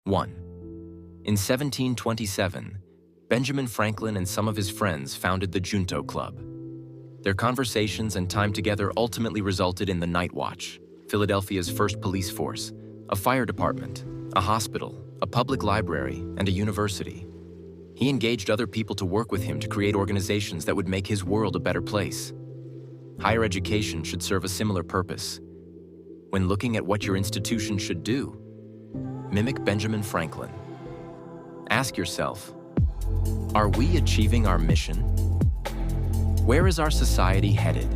1. In 1727, Benjamin Franklin and some of his friends founded the Junto Club. Their conversations and time together ultimately resulted in the Night Watch, Philadelphia's first police force, a fire department, a hospital, a public library, and a university. He engaged other people to work with him to create organizations that would make his world a better place. Higher education should serve a similar purpose. When looking at what your institution should do, mimic Benjamin Franklin. Ask yourself, are we achieving our mission? Where is our society headed?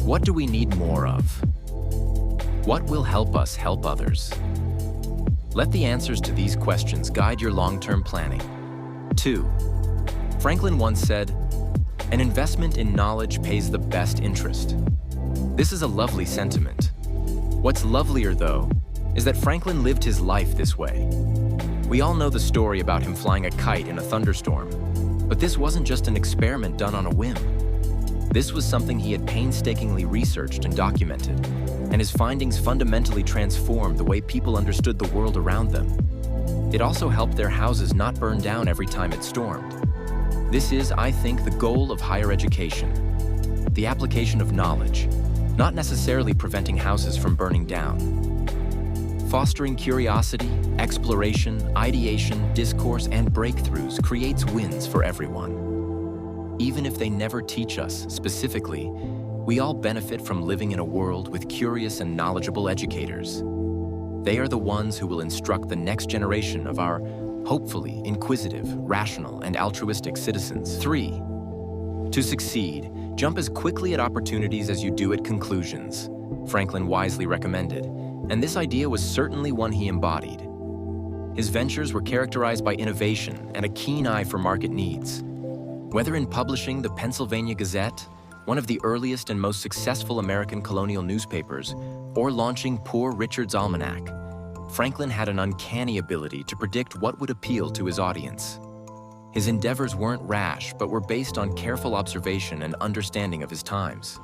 What do we need more of? What will help us help others? Let the answers to these questions guide your long-term planning. 2. Franklin once said, "An investment in knowledge pays the best interest." This is a lovely sentiment. What's lovelier, though, is that Franklin lived his life this way. We all know the story about him flying a kite in a thunderstorm, but this wasn't just an experiment done on a whim. This was something he had painstakingly researched and documented, and his findings fundamentally transformed the way people understood the world around them. It also helped their houses not burn down every time it stormed. This is, I think, the goal of higher education: the application of knowledge, not necessarily preventing houses from burning down. Fostering curiosity, exploration, ideation, discourse, and breakthroughs creates wins for everyone. Even if they never teach us specifically, we all benefit from living in a world with curious and knowledgeable educators. They are the ones who will instruct the next generation of our, hopefully, inquisitive, rational, and altruistic citizens. 3. To succeed, jump as quickly at opportunities as you do at conclusions, Franklin wisely recommended, and this idea was certainly one he embodied. His ventures were characterized by innovation and a keen eye for market needs. Whether in publishing the Pennsylvania Gazette, one of the earliest and most successful American colonial newspapers, or launching Poor Richard's Almanac, Franklin had an uncanny ability to predict what would appeal to his audience. His endeavors weren't rash, but were based on careful observation and understanding of his times.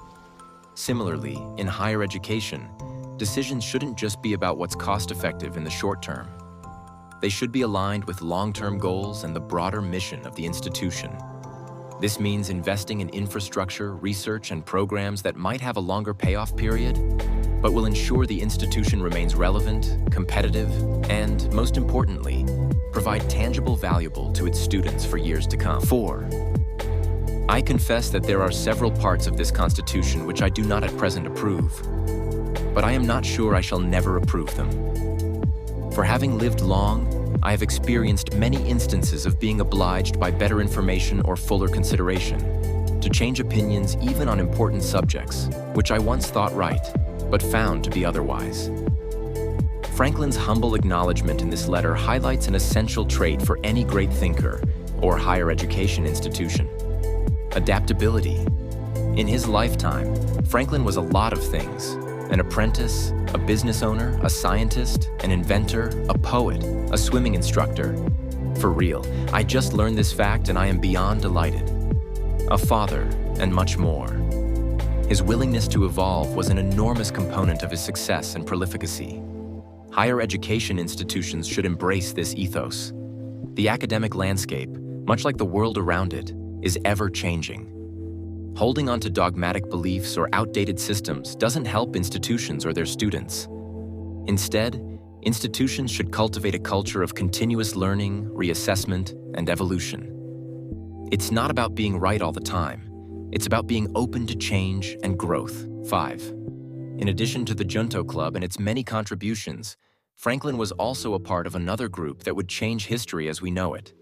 Similarly, in higher education, decisions shouldn't just be about what's cost-effective in the short term. They should be aligned with long-term goals and the broader mission of the institution. This means investing in infrastructure, research, and programs that might have a longer payoff period, but will ensure the institution remains relevant, competitive, and, most importantly, provide tangible value to its students for years to come. 4. I confess that there are several parts of this Constitution which I do not at present approve, but I am not sure I shall never approve them. For having lived long, I have experienced many instances of being obliged by better information or fuller consideration to change opinions even on important subjects, which I once thought right, but found to be otherwise. Franklin's humble acknowledgement in this letter highlights an essential trait for any great thinker or higher education institution: adaptability. In his lifetime, Franklin was a lot of things: an apprentice, a business owner, a scientist, an inventor, a poet, a swimming instructor. For real, I just learned this fact and I am beyond delighted. A father, and much more. His willingness to evolve was an enormous component of his success and prolificacy. Higher education institutions should embrace this ethos. The academic landscape, much like the world around it, is ever-changing. Holding on to dogmatic beliefs or outdated systems doesn't help institutions or their students. Instead, institutions should cultivate a culture of continuous learning, reassessment, and evolution. It's not about being right all the time. It's about being open to change and growth. 5. In addition to the Junto Club and its many contributions, Franklin was also a part of another group that would change history as we know it: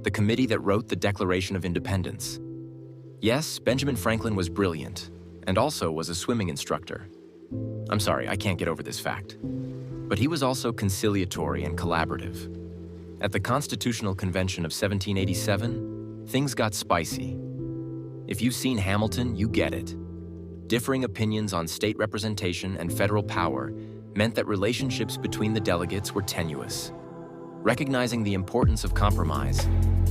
the committee that wrote the Declaration of Independence. Yes, Benjamin Franklin was brilliant, and also was a swimming instructor. I'm sorry, I can't get over this fact. But he was also conciliatory and collaborative. At the Constitutional Convention of 1787, things got spicy. If you've seen Hamilton, you get it. Differing opinions on state representation and federal power meant that relationships between the delegates were tenuous. Recognizing the importance of compromise,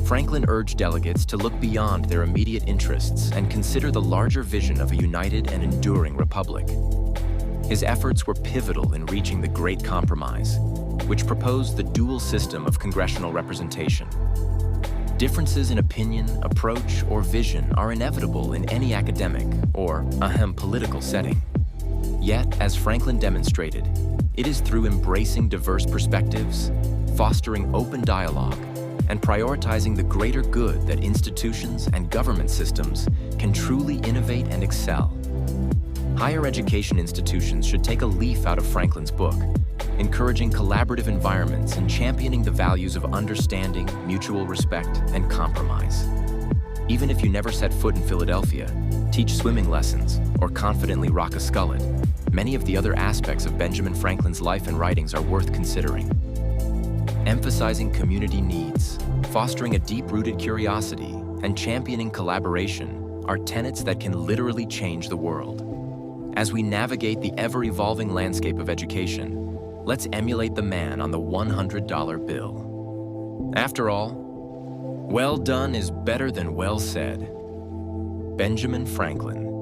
Franklin urged delegates to look beyond their immediate interests and consider the larger vision of a united and enduring republic. His efforts were pivotal in reaching the Great Compromise, which proposed the dual system of congressional representation. Differences in opinion, approach, or vision are inevitable in any academic or, political setting. Yet, as Franklin demonstrated, it is through embracing diverse perspectives, fostering open dialogue, and prioritizing the greater good that institutions and government systems can truly innovate and excel. Higher education institutions should take a leaf out of Franklin's book, encouraging collaborative environments and championing the values of understanding, mutual respect, and compromise. Even if you never set foot in Philadelphia, teach swimming lessons, or confidently rock a skullet, many of the other aspects of Benjamin Franklin's life and writings are worth considering. Emphasizing community needs, fostering a deep-rooted curiosity, and championing collaboration are tenets that can literally change the world. As we navigate the ever-evolving landscape of education, let's emulate the man on the $100 bill. After all, well done is better than well said. Benjamin Franklin.